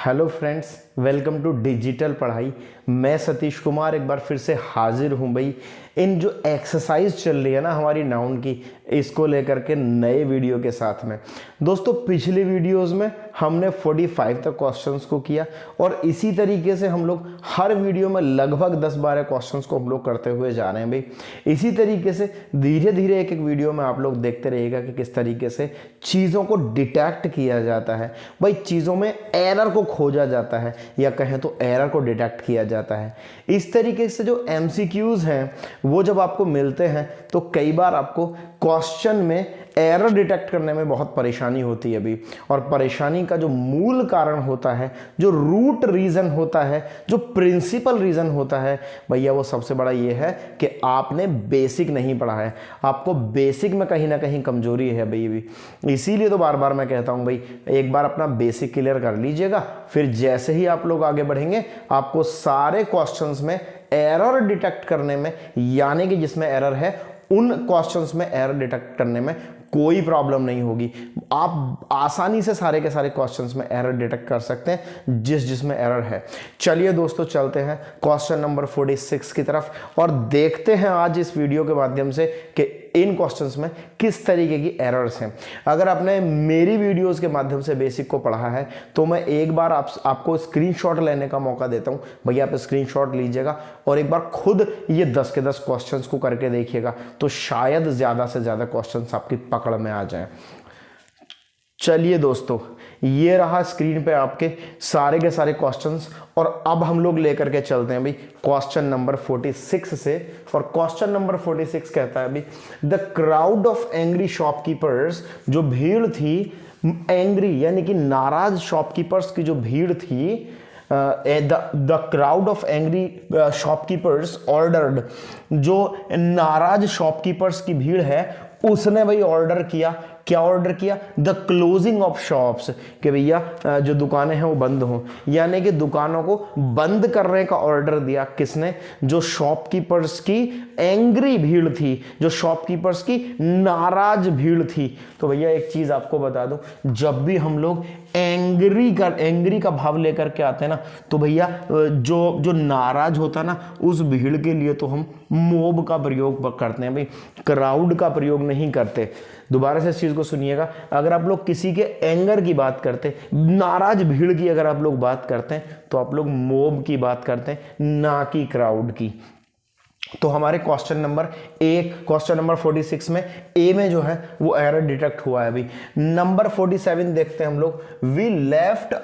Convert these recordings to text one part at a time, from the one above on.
Hello friends, welcome to digital पढ़ाई। मैं सतीश कुमार एक बार फिर से हाजिर हूँ भाई। इन जो एक्सरसाइज चल रही है ना हमारी नाउन की, इसको लेकर के नए वीडियो के साथ में। दोस्तों पिछले वीडियोस में हमने 45 तक क्वेश्चंस को किया और इसी तरीके से हम लोग हर वीडियो में लगभग 10-12 क्वेश्चंस को हम लोग करते हुए जा रहे हैं भाई। इसी तरीके से धीरे धीरे एक एक वीडियो में आप लोग देखते रहिएगा कि किस तरीके से चीज़ों को डिटेक्ट किया जाता है भाई, चीज़ों में एरर को खोजा जाता है या कहें तो एरर को डिटेक्ट किया जाता है। इस तरीके से जो MCQs हैं वो जब आपको मिलते हैं तो कई बार आपको क्वेश्चन में एरर डिटेक्ट करने में बहुत परेशानी होती है अभी। और परेशानी का जो मूल कारण होता है, जो रूट रीज़न होता है, जो प्रिंसिपल रीज़न होता है भैया, वो सबसे बड़ा ये है कि आपने बेसिक नहीं पढ़ा है। आपको बेसिक में कहीं ना कहीं कमजोरी है भाई भी। इसीलिए तो बार बार मैं कहता हूँ भाई, एक बार अपना बेसिक क्लियर कर लीजिएगा, फिर जैसे ही आप लोग आगे बढ़ेंगे आपको सारे क्वेश्चंस में एरर डिटेक्ट करने में, यानी कि जिसमें एरर है उन क्वेश्चंस में एरर डिटेक्ट करने में कोई प्रॉब्लम नहीं होगी। आप आसानी से सारे के सारे क्वेश्चंस में एरर डिटेक्ट कर सकते हैं जिसमें एरर है। चलिए दोस्तों चलते हैं क्वेश्चन नंबर 46 की तरफ और देखते हैं आज इस वीडियो के माध्यम से कि इन क्वेश्चंस में किस तरीके की एरर्स हैं। अगर आपने मेरी वीडियोस के माध्यम से बेसिक को पढ़ा है तो मैं एक बार आपको स्क्रीनशॉट लेने का मौका देता हूं। भैया आप स्क्रीनशॉट लीजिएगा और एक बार खुद ये 10 के 10 क्वेश्चंस को करके देखिएगा, तो शायद ज़्यादा से ज़्यादा क्वेश्चंस आपकी पकड़ में आ जाएं। चलिए दोस्तों, ये रहा स्क्रीन पे आपके सारे के सारे क्वेश्चंस और अब हम लोग लेकर के चलते हैं भाई क्वेश्चन नंबर 46 से। और क्वेश्चन नंबर 46 कहता है भाई, the crowd of angry shopkeepers, जो भीड़ थी एंग्री यानी कि नाराज शॉपकीपर्स की जो भीड़ थी, the crowd of angry shopkeepers ordered, जो नाराज शॉपकीपर्स की भीड़ है उसने भाई ऑर्डर किया। क्या ऑर्डर किया? द क्लोजिंग ऑफ शॉप्स, कि भैया जो दुकानें हैं वो बंद हों, यानी कि दुकानों को बंद करने का ऑर्डर दिया। किसने? जो शॉपकीपर्स की एंग्री भीड़ थी, जो शॉपकीपर्स की नाराज भीड़ थी। तो भैया एक चीज आपको बता दूं, जब भी हम लोग एंग्री का भाव लेकर के आते हैं ना, तो भैया जो नाराज होता है ना, उस भीड़ के लिए तो हम मोब का प्रयोग करते हैं भाई, क्राउड का प्रयोग नहीं करते। दोबारा से इस चीज को सुनिएगा, अगर आप लोग किसी के एंगर की बात करते, नाराज भीड़ की अगर आप लोग बात करते हैं, तो आप लोग मोब की बात करते हैं, ना कि क्राउड की। तो हमारे क्वेश्चन नंबर 46 में ए में जो है वो एरर डिटेक्ट हुआ है अभी। नंबर 47 देखते हैं हम लोग। वी लेफ्ट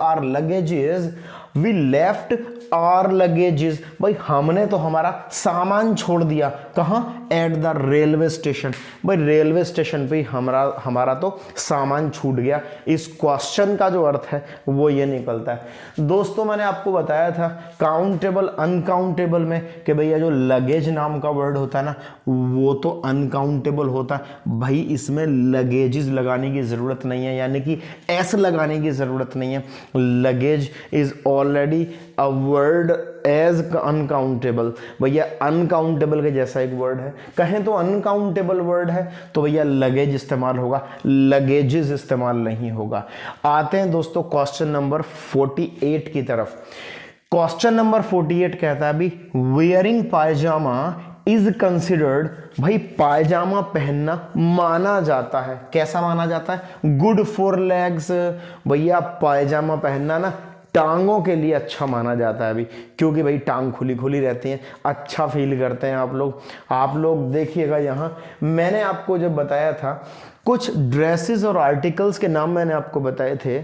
आर लगेजेस, भाई हमने तो हमारा सामान छोड़ दिया। कहाँ? At the railway station. भाई रेलवे स्टेशन पे हमारा तो सामान छूट गया। इस क्वेश्चन का जो अर्थ है वो ये निकलता है। दोस्तों मैंने आपको बताया था काउंटेबल अनकाउंटेबल में कि भैया जो लगेज नाम का वर्ड होता है ना, वो तो अनकाउंटेबल होता है भाई, इसमें लगेजेस लगाने की जरूरत नहीं है, यानी कि एस लगाने की जरूरत नहीं है। Luggage is already a word as uncountable. भैया अनकाउंटेबल के जैसा एक वर्ड है, कहें तो अनकाउंटेबल वर्ड है, तो भैया लगेज इस्तेमाल होगा, लगेजेस इस्तेमाल नहीं होगा। आते हैं दोस्तों क्वेश्चन नंबर 48 की तरफ। क्वेश्चन नंबर 48 कहता है अभी, वेयरिंग पायजामा इज कंसिडर्ड, भाई पायजामा पहनना माना जाता है। कैसा माना जाता है? Good for legs. भैया पायजामा पहनना ना टांगों के लिए अच्छा माना जाता है अभी, क्योंकि भाई टांग खुली खुली रहती हैं, अच्छा फील करते हैं आप लोग देखिएगा। यहाँ मैंने आपको जब बताया था कुछ ड्रेसेस और आर्टिकल्स के नाम मैंने आपको बताए थे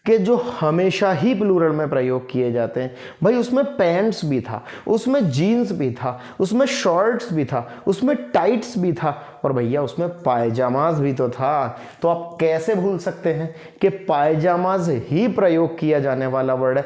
कि जो हमेशा ही प्लूरल में प्रयोग किए जाते हैं। भाई उसमें पैंट्स भी था, उसमें जीन्स भी था, उसमें शॉर्ट्स भी था, उसमें टाइट्स भी था और भैया उसमें पायजामाज भी तो था। तो आप कैसे भूल सकते हैं कि पायजामाज ही प्रयोग किया जाने वाला वर्ड है,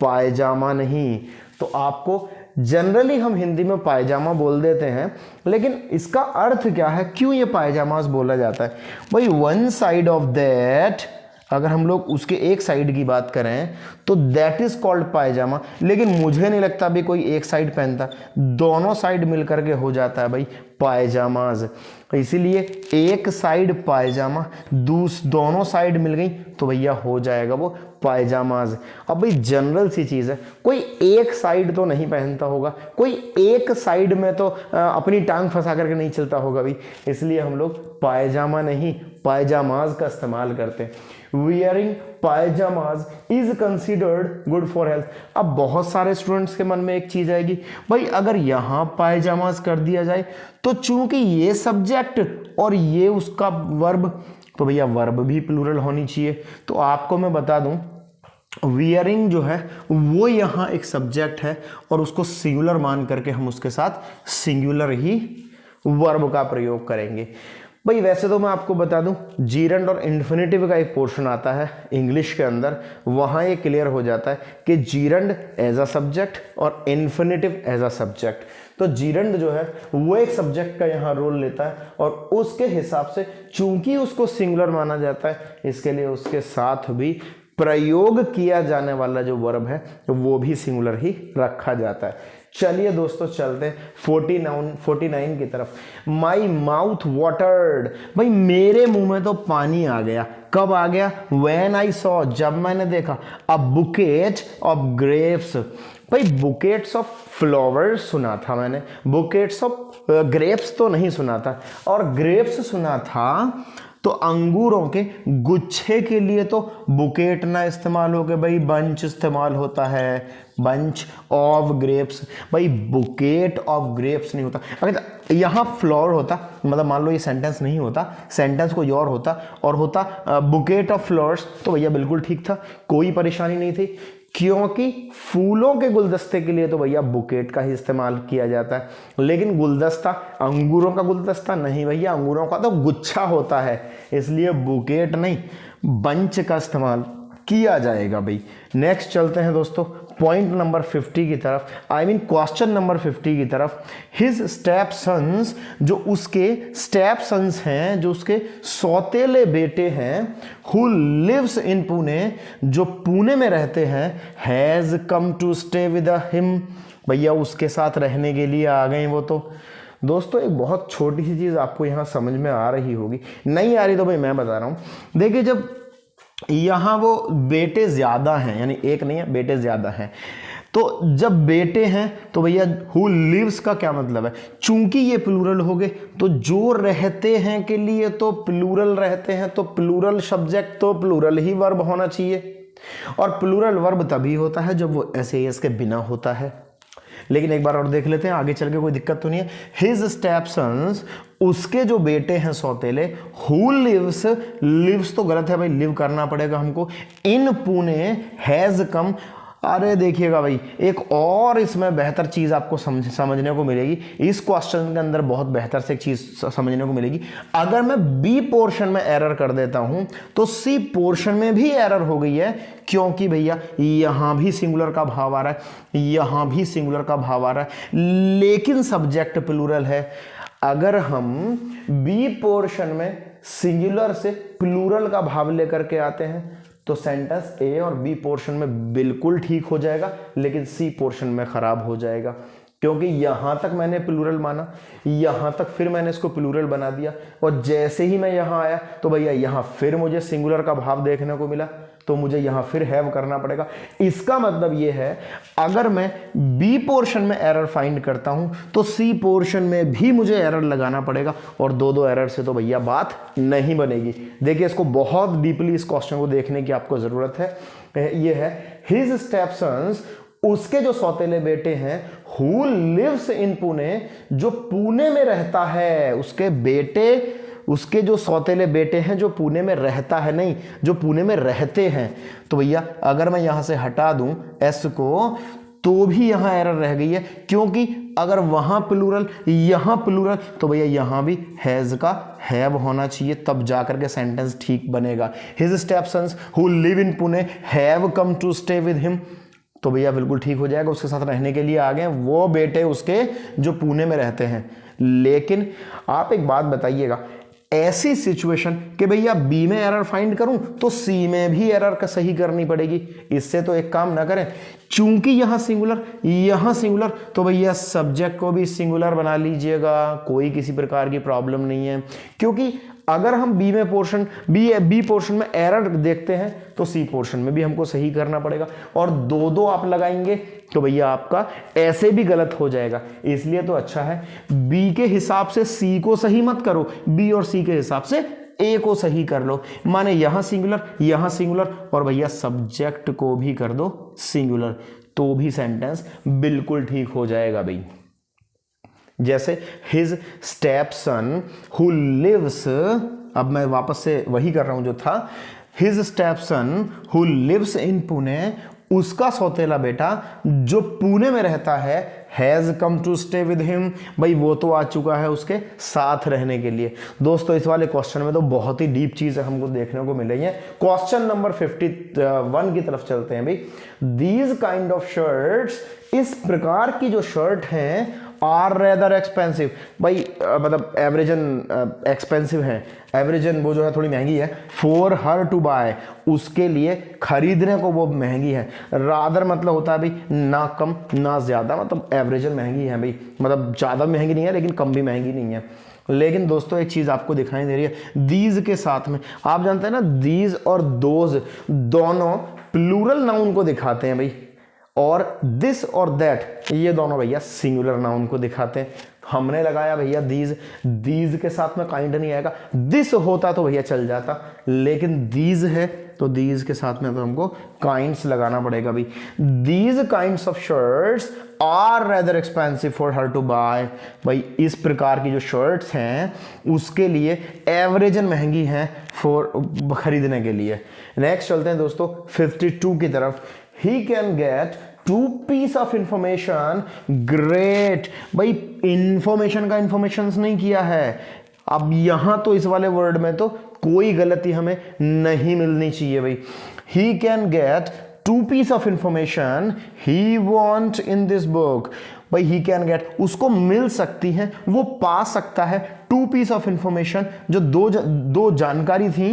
पायजामा नहीं। तो आपको जनरली हम हिंदी में पायजामा बोल देते हैं, लेकिन इसका अर्थ क्या है, क्यों ये पायजामाज बोला जाता है? भाई वन साइड ऑफ दैट अगर हम लोग उसके एक साइड की बात करें तो दैट इज कॉल्ड पायजामा, लेकिन मुझे नहीं लगता भी कोई एक साइड पहनता, दोनों साइड मिलकर के हो जाता है भाई पायजामाज। इसीलिए एक साइड पायजामा, दोनों साइड मिल गई तो भैया हो जाएगा वो पायजामाज। अब भाई जनरल सी चीज़ है, कोई एक साइड तो नहीं पहनता होगा, कोई एक साइड में तो अपनी टांग फंसा करके नहीं चलता होगा भाई, इसलिए हम लोग पायजामा नहीं पायजामाज का इस्तेमाल करते हैं। Wearing pyjamas is considered good for health. अब बहुत सारे स्टूडेंट्स के मन में एक चीज आएगी, भाई अगर यहां पायजामाज कर दिया जाए तो चूंकि ये सब्जेक्ट और ये उसका वर्ब, तो भैया वर्ब भी प्लूरल होनी चाहिए। तो आपको मैं बता दूं, वियरिंग जो है वो यहाँ एक सब्जेक्ट है और उसको सिंगुलर मान करके हम उसके साथ सिंगुलर ही वर्ब का प्रयोग करेंगे। भाई वैसे तो मैं आपको बता दूं, जीरंड और इन्फिनेटिव का एक पोर्शन आता है इंग्लिश के अंदर, वहाँ ये क्लियर हो जाता है कि जीरंड एज अ सब्जेक्ट और इन्फिनेटिव एज अ सब्जेक्ट। तो जीरंड जो है वो एक सब्जेक्ट का यहाँ रोल लेता है और उसके हिसाब से चूंकि उसको सिंगुलर माना जाता है, इसके लिए उसके साथ भी प्रयोग किया जाने वाला जो वर्ब है वो भी सिंगुलर ही रखा जाता है। चलिए दोस्तों चलते हैं 49 की तरफ। माई माउथ वाटर्ड, भाई मेरे मुंह में तो पानी आ गया। कब आ गया? व्हेन आई सॉ, जब मैंने देखा, अ बुकेट ऑफ ग्रेप्स। भाई बुकेट्स ऑफ फ्लावर्स सुना था मैंने, बुकेट्स ऑफ ग्रेप्स तो नहीं सुना था। और ग्रेप्स सुना था तो अंगूरों के गुच्छे के लिए तो बुकेट ना इस्तेमाल हो गए भाई, बंच इस्तेमाल होता है, बंच ऑफ ग्रेप्स। भाई बुकेट ऑफ ग्रेप्स नहीं होता। अगर यहाँ फ्लावर होता, मतलब मान लो ये सेंटेंस नहीं होता, सेंटेंस कोई और होता और होता बुकेट ऑफ फ्लावर्स, तो भैया बिल्कुल ठीक था, कोई परेशानी नहीं थी, क्योंकि फूलों के गुलदस्ते के लिए तो भैया बुकेट का ही इस्तेमाल किया जाता है। लेकिन गुलदस्ता, अंगूरों का गुलदस्ता नहीं भैया, अंगूरों का तो गुच्छा होता है, इसलिए बुकेट नहीं बंच का इस्तेमाल किया जाएगा भाई। नेक्स्ट चलते हैं दोस्तों पॉइंट नंबर 50 की तरफ, आई मीन क्वेश्चन नंबर 50 की तरफ। हिज स्टेप सन्स, जो उसके स्टेप सन्स हैं, जो उसके सौतेले बेटे हैं, हु लिव्स इन पुणे, जो पुणे में रहते हैं, has come to stay with him, भैया उसके साथ रहने के लिए आ गए वो। तो दोस्तों एक बहुत छोटी सी चीज़ आपको यहाँ समझ में आ रही होगी, नहीं आ रही तो भाई मैं बता रहा हूँ। देखिए जब यहाँ वो बेटे ज़्यादा हैं, यानी एक नहीं है, बेटे ज़्यादा हैं, तो जब बेटे हैं तो भैया हु लिव्स का क्या मतलब है, चूंकि ये प्लूरल हो गए तो जो रहते हैं के लिए तो प्लूरल रहते हैं, तो प्लूरल सब्जेक्ट तो प्लूरल ही वर्ब होना चाहिए। और प्लूरल वर्ब तभी होता है जब वो एस के बिना होता है। लेकिन एक बार और देख लेते हैं, आगे चल के कोई दिक्कत तो नहीं है। हिज स्टेपसन्स, उसके जो बेटे हैं सौतेले, हु लिव्स, लिव्स तो गलत है भाई, लिव करना पड़ेगा हमको, इन पुणे हैज कम। अरे देखिएगा भाई एक और इसमें बेहतर चीज़ आपको समझने को मिलेगी, इस क्वेश्चन के अंदर बहुत बेहतर से एक चीज़ समझने को मिलेगी। अगर मैं बी पोर्शन में एरर कर देता हूं तो सी पोर्शन में भी एरर हो गई है, क्योंकि भैया यहां भी सिंगुलर का भाव आ रहा है, यहां भी सिंगुलर का भाव आ रहा है, लेकिन सब्जेक्ट प्लूरल है। अगर हम बी पोर्शन में सिंगुलर से प्लूरल का भाव लेकर के आते हैं तो सेंटेंस ए और बी पोर्शन में बिल्कुल ठीक हो जाएगा, लेकिन सी पोर्शन में खराब हो जाएगा, क्योंकि यहां तक मैंने प्लूरल माना, यहां तक फिर मैंने इसको प्लूरल बना दिया, और जैसे ही मैं यहां आया तो भैया यहां फिर मुझे सिंगुलर का भाव देखने को मिला, तो मुझे यहां फिर हैव करना पड़ेगा। इसका मतलब ये है अगर मैं बी पोर्शन में एरर फाइंड करता हूं तो सी पोर्शन में भी मुझे एरर लगाना पड़ेगा, और दो एरर से तो भैया बात नहीं बनेगी। देखिए इसको बहुत डीपली इस क्वेश्चन को देखने की आपको जरूरत है। ये है हिज स्टेपसन्स, उसके जो सौतेले बेटे हैं, हु लिव्स इन पुणे, जो पुणे में रहता है, उसके बेटे, उसके जो सौतेले बेटे हैं जो पुणे में रहता है, नहीं जो पुणे में रहते हैं। तो भैया अगर मैं यहां से हटा दूं एस को तो भी यहां एरर रह गई है, क्योंकि अगर वहां प्लूरल यहां प्लूरल तो भैया यहां भी हैज का हैव होना चाहिए, तब जाकर के सेंटेंस ठीक बनेगा। His stepsons who live in Pune have come to stay with him, तो भैया बिल्कुल ठीक हो जाएगा, उसके साथ रहने के लिए आ गए वो बेटे उसके जो पुणे में रहते हैं। लेकिन आप एक बात बताइएगा, ऐसी सिचुएशन कि भैया बी में एरर फाइंड करूं तो सी में भी एरर का सही करनी पड़ेगी। इससे तो एक काम ना करें, चूंकि यहां सिंगुलर तो भैया सब्जेक्ट को भी सिंगुलर बना लीजिएगा, कोई किसी प्रकार की प्रॉब्लम नहीं है। क्योंकि अगर हम बी पोर्शन में एरर देखते हैं तो सी पोर्शन में भी हमको सही करना पड़ेगा, और दो आप लगाएंगे तो भैया आपका ऐसे भी गलत हो जाएगा। इसलिए तो अच्छा है बी के हिसाब से सी को सही मत करो, बी और सी के हिसाब से ए को सही कर लो। माने यहां सिंगुलर और भैया सब्जेक्ट को भी कर दो सिंगुलर, तो भी सेंटेंस बिल्कुल ठीक हो जाएगा भाई। जैसे his stepson who lives, अब मैं वापस से वही कर रहा हूं जो था, his stepson who lives in Pune, उसका सौतेला बेटा जो पुणे में रहता है, has come to stay with him, भाई वो तो आ चुका है उसके साथ रहने के लिए। दोस्तों इस वाले क्वेश्चन में तो बहुत ही डीप चीजें हमको देखने को मिल रही है। क्वेश्चन नंबर 51 की तरफ चलते हैं भाई। दीज काइंड ऑफ शर्ट्स, इस प्रकार की जो शर्ट हैं, आर रेदर एक्सपेंसिव, भाई मतलब एवरेजन एक्सपेंसिव है, एवरेजन वो जो है थोड़ी महंगी है, फॉर हर टू बाय, उसके लिए खरीदने को वो महंगी है। रादर मतलब होता है भाई ना कम ना ज्यादा, मतलब एवरेजन महंगी है भाई, मतलब ज्यादा महंगी नहीं है लेकिन कम भी महंगी नहीं है। लेकिन दोस्तों एक चीज आपको दिखाई दे रही है, दीज के साथ में आप जानते हैं ना, दीज और दोज दोनों प्लूरल नाउन को दिखाते हैं भाई, और दिस और दैट ये दोनों भैया सिंगुलर नाउन को दिखाते हैं। हमने लगाया भैया दीज के साथ में काइंड नहीं आएगा, दिस होता तो भैया चल जाता, लेकिन दीज है तो दीज के साथ में तो हमको काइंड्स लगाना पड़ेगा भाई। These kinds of shirts are rather expensive for her to buy, भाई इस प्रकार की जो शर्ट्स हैं उसके लिए एवरेजन महंगी हैं फॉर खरीदने के लिए। नेक्स्ट चलते हैं दोस्तों 52 की तरफ। He can get 2 piece of information, great, भाई इंफॉर्मेशन का इंफॉर्मेशंस नहीं किया है। अब यहां तो इस वाले वर्ड में तो कोई गलती हमें नहीं मिलनी चाहिए भाई। He can get 2 piece of information he want in this book, भाई he can get उसको मिल सकती है, वो पा सकता है 2 piece of information, जो दो जानकारी थी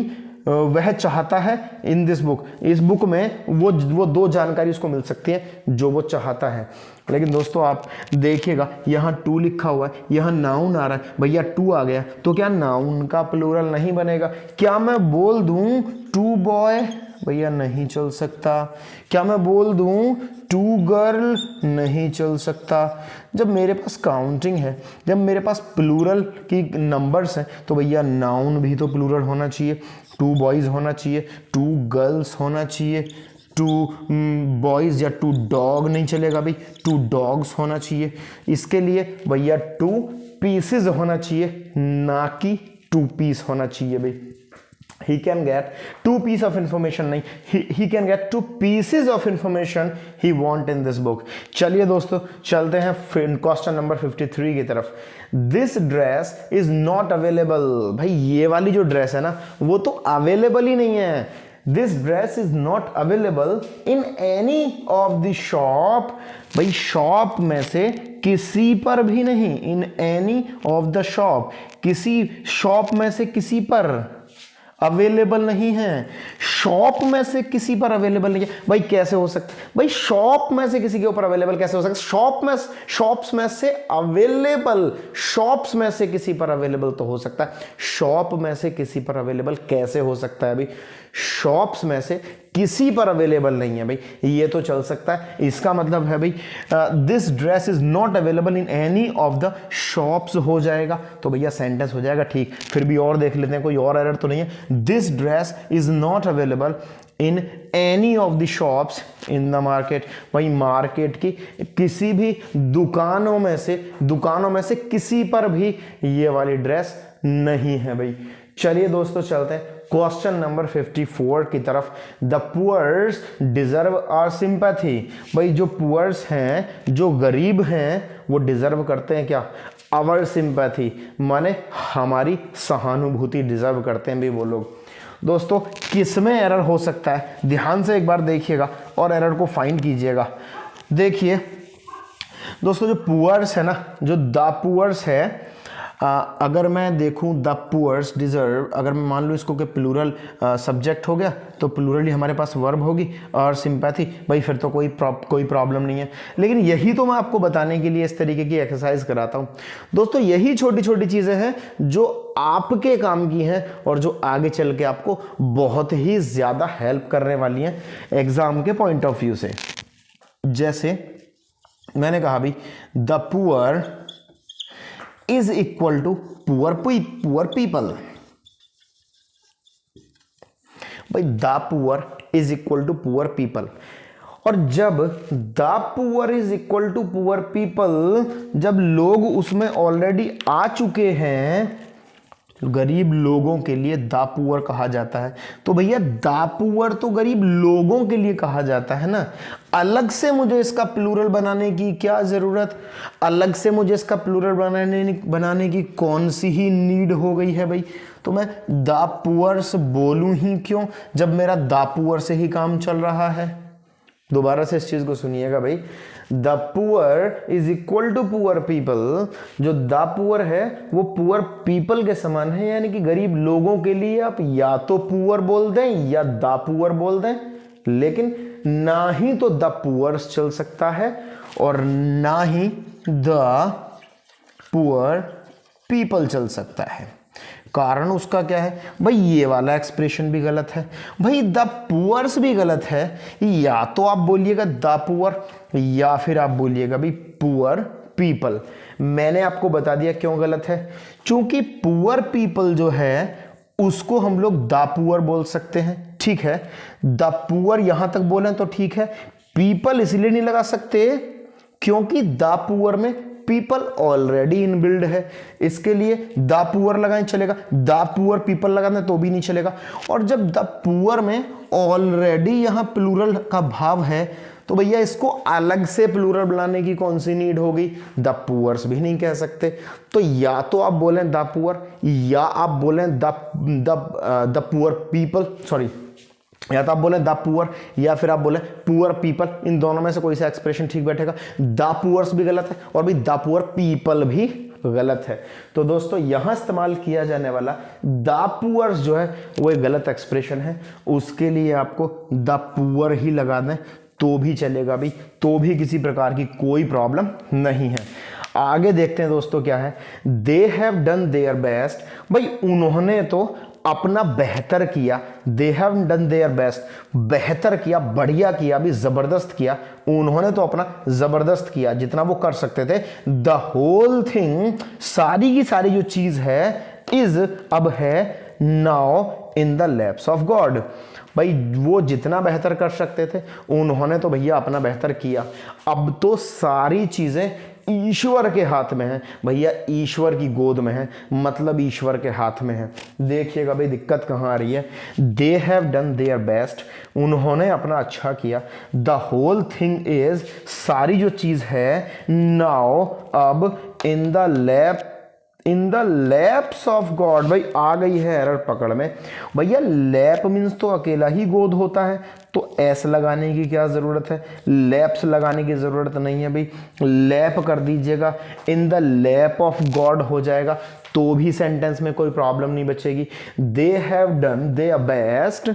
वह चाहता है इन दिस बुक, इस बुक में वो 2 जानकारी उसको मिल सकती है जो वो चाहता है। लेकिन दोस्तों आप देखिएगा यहाँ 2 लिखा हुआ है, यहाँ नाउन आ रहा है, भैया 2 आ गया तो क्या नाउन का प्लूरल नहीं बनेगा? क्या मैं बोल दूं 2 बॉय, भैया नहीं चल सकता। क्या मैं बोल दूं 2 गर्ल, नहीं चल सकता। जब मेरे पास काउंटिंग है, जब मेरे पास प्लूरल की नंबर्स हैं, तो भैया नाउन भी तो प्लूरल होना चाहिए। 2 बॉयज होना चाहिए, 2 गर्ल्स होना चाहिए, 2 बॉयज या 2 डॉग नहीं चलेगा भाई, 2 डॉग्स होना चाहिए। इसके लिए भैया 2 पीसेज होना चाहिए, ना कि 2 पीस होना चाहिए भाई। He can get 2 piece of information, नहीं, he can get 2 pieces of information he want in this book। चलिए दोस्तों चलते हैं क्वेश्चन नंबर 53 की तरफ। This dress is not available, भाई ये वाली जो ड्रेस है ना वो तो अवेलेबल ही नहीं है। This dress is not available in any of the shop, भाई शॉप में से किसी पर भी नहीं, in any of the shop, किसी शॉप में से किसी पर अवेलेबल नहीं है। शॉप में से किसी पर अवेलेबल नहीं है, भाई कैसे हो सकता है? भाई शॉप में से किसी के ऊपर अवेलेबल कैसे हो सकता है? शॉप्स में से अवेलेबल, शॉप्स में से किसी पर अवेलेबल तो हो सकता है, शॉप में से किसी पर अवेलेबल कैसे हो सकता है भाई? शॉप्स में से किसी पर अवेलेबल नहीं है भाई, ये तो चल सकता है। इसका मतलब है भाई this dress is not available in any of the shops हो जाएगा, तो भैया सेंटेंस हो जाएगा ठीक। फिर भी और देख लेते हैं कोई और एरर तो नहीं है। This dress is not available in any of the shops in the market, भाई मार्केट की किसी भी दुकानों में से किसी पर भी ये वाली ड्रेस नहीं है भाई। चलिए दोस्तों चलते हैं क्वेश्चन नंबर 54 की तरफ। The poors deserve our sympathy, भाई जो पुअर्स हैं, जो गरीब हैं, वो डिजर्व करते हैं क्या? आवर सिंपैथी, माने हमारी सहानुभूति डिजर्व करते हैं भाई वो लोग। दोस्तों किसमें एरर हो सकता है, ध्यान से एक बार देखिएगा और एरर को फाइंड कीजिएगा। देखिए दोस्तों जो पुअर्स है ना, जो द पुअर्स है, अगर मैं देखूं द पुअर्स डिजर्व, अगर मैं मान लूँ इसको कि प्लूरल सब्जेक्ट हो गया तो प्लूरली हमारे पास वर्ब होगी और सिंपैथी, भाई फिर तो कोई प्रॉब्लम नहीं है। लेकिन यही तो मैं आपको बताने के लिए इस तरीके की एक्सरसाइज कराता हूँ दोस्तों। यही छोटी छोटी चीज़ें हैं जो आपके काम की हैं और जो आगे चल के आपको बहुत ही ज़्यादा हेल्प करने वाली हैं एग्जाम के पॉइंट ऑफ व्यू से। जैसे मैंने कहा भाई the poor is equal to poor people, भाई the poor is equal to poor people. और जब the poor is equal to poor people, जब लोग उसमें ऑलरेडी आ चुके हैं, गरीब लोगों के लिए द पुअर कहा जाता है, तो भैया द पुअर तो गरीब लोगों के लिए कहा जाता है ना। अलग से मुझे इसका प्लूरल बनाने की क्या जरूरत, अलग से मुझे इसका प्लूरल बनाने की कौन सी ही नीड हो गई है भाई। तो मैं द पुअर्स बोलूं ही क्यों जब मेरा द पुअर से ही काम चल रहा है। दोबारा से इस चीज को सुनिएगा भाई, the poor is equal to poor people, जो द पुअर है वो पुअर पीपल के समान है, यानी कि गरीब लोगों के लिए आप या तो पुअर बोल दें या द पुअर बोल दें, लेकिन ना ही तो द पुअर्स चल सकता है और ना ही द पुअर पीपल चल सकता है। कारण उसका क्या है भाई, ये वाला एक्सप्रेशन भी गलत है, भाई द पुअर्स भी गलत है। या तो आप बोलिएगा द पुअर या फिर आप बोलिएगा भाई पुअर पीपल। मैंने आपको बता दिया क्यों गलत है, क्योंकि पुअर पीपल जो है उसको हम लोग द पुअर बोल सकते हैं, ठीक है। द पुअर यहां तक बोले तो ठीक है, पीपल इसलिए नहीं लगा सकते क्योंकि द पुअर में पीपल ऑलरेडी इनबिल्ड है, इसके लिए द पुअर लगाएं चलेगा, द पुअर पीपल लगाना तो भी नहीं चलेगा। और जब द पुअर में ऑलरेडी यहां प्लूरल का भाव है तो भैया इसको अलग से प्लूरल बनाने की कौन सी नीड होगी, द पुअर्स भी नहीं कह सकते। तो या तो आप बोलें द पुअर या आप बोलें द पुअर पीपल, सॉरी, या तो आप बोले द पुअर या फिर आप बोले पुअर पीपल, इन दोनों में से कोई सा एक्सप्रेशन ठीक बैठेगा। द पुअर्स भी गलत है और भी द पुअर पीपल भी गलत है। तो दोस्तों यहां इस्तेमाल किया जाने वाला द पुअर्स जो है वो एक गलत एक्सप्रेशन है, उसके लिए आपको द पुअर ही लगा दें तो भी चलेगा भी, तो भी किसी प्रकार की कोई प्रॉब्लम नहीं है। आगे देखते हैं दोस्तों क्या है, दे हैव डन देयर बेस्ट, भाई उन्होंने तो अपना बेहतर किया, दे हैव डन देयर बेस्ट, बेहतर किया, बढ़िया किया, भी जबरदस्त किया, उन्होंने तो अपना जबरदस्त किया जितना वो कर सकते थे। द होल थिंग, सारी की सारी जो चीज है, इज अब है now in the lapse of God, भाई वो जितना बेहतर कर सकते थे उन्होंने तो भैया अपना बेहतर किया, अब तो सारी चीजें ईश्वर के हाथ में है भैया, ईश्वर की गोद में है, मतलब ईश्वर के हाथ में है। देखिएगा भाई दिक्कत कहाँ आ रही है, दे हैव डन देयर बेस्ट, उन्होंने अपना अच्छा किया, द होल थिंग इज, सारी जो चीज है, नाउ अब, in the lapse of God, भाई आ गई है एरर पकड़ में। भैया लैप मीन्स तो अकेला ही गोद होता है, तो एस लगाने की क्या जरूरत है, लैप्स लगाने की जरूरत नहीं है भाई, लैप कर दीजिएगा, इन द लैप ऑफ गॉड हो जाएगा, तो भी सेंटेंस में कोई प्रॉब्लम नहीं बचेगी। They have done their best,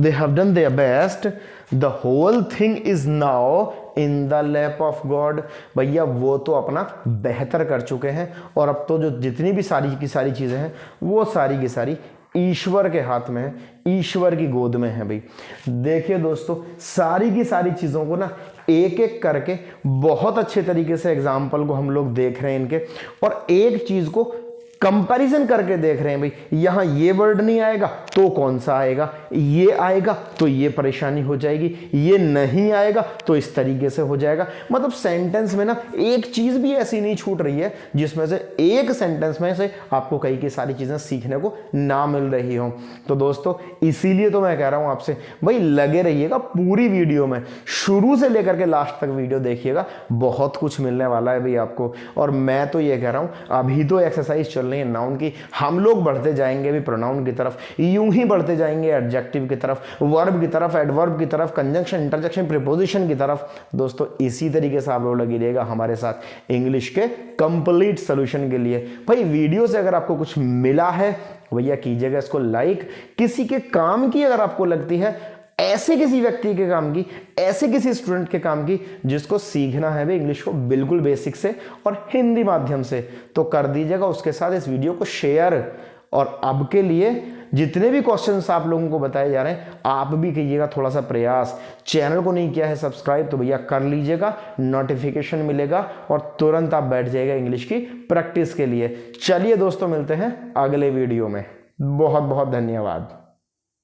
they have done their best, the whole thing is now in the lap of God, भैया वो तो अपना बेहतर कर चुके हैं और अब तो जो जितनी भी सारी की सारी चीजें हैं वो सारी की सारी ईश्वर के हाथ में है, ईश्वर की गोद में है भाई। देखिए दोस्तों सारी की सारी चीजों को ना एक एक करके बहुत अच्छे तरीके से एग्जाम्पल को हम लोग देख रहे हैं इनके, और एक चीज को कंपैरिजन करके देख रहे हैं भाई, यहां ये वर्ड नहीं आएगा तो कौन सा आएगा, ये आएगा तो ये परेशानी हो जाएगी, ये नहीं आएगा तो इस तरीके से हो जाएगा। मतलब सेंटेंस में ना एक चीज भी ऐसी नहीं छूट रही है जिसमें से एक सेंटेंस में से आपको कई की सारी चीजें सीखने को ना मिल रही हो। तो दोस्तों इसीलिए तो मैं कह रहा हूं आपसे भाई लगे रहिएगा पूरी वीडियो में, शुरू से लेकर के लास्ट तक वीडियो देखिएगा, बहुत कुछ मिलने वाला है भाई आपको। और मैं तो ये कह रहा हूं अभी तो एक्सरसाइज चल रही है नाउन की, हम लोग बढ़ते जाएंगे अभी प्रोनाउन की तरफ, यूं ही बढ़ते जाएंगे एडजेक्टिव की तरफ, वर्ब की तरफ, एडवर्ब की तरफ, कंजंक्शन, इंटरजेक्शन, प्रीपोजिशन की तरफ। दोस्तों इसी तरीके से आप लोग लगी रहिएगा हमारे साथ इंग्लिश के कंप्लीट सोल्यूशन के लिए। भाई वीडियो से अगर आपको कुछ मिला है भैया कीजिएगा इसको लाइक, किसी के काम की अगर आपको लगती है, ऐसे किसी व्यक्ति के काम की, ऐसे किसी स्टूडेंट के काम की जिसको सीखना है भी इंग्लिश को बिल्कुल बेसिक से और हिंदी माध्यम से, तो कर दीजिएगा उसके साथ इस वीडियो को शेयर। और अब के लिए जितने भी क्वेश्चंस आप लोगों को बताए जा रहे हैं आप भी कीजिएगा थोड़ा सा प्रयास। चैनल को नहीं किया है सब्सक्राइब तो भैया कर लीजिएगा, नोटिफिकेशन मिलेगा और तुरंत आप बैठ जाइएगा इंग्लिश की प्रैक्टिस के लिए। चलिए दोस्तों मिलते हैं अगले वीडियो में, बहुत बहुत धन्यवाद।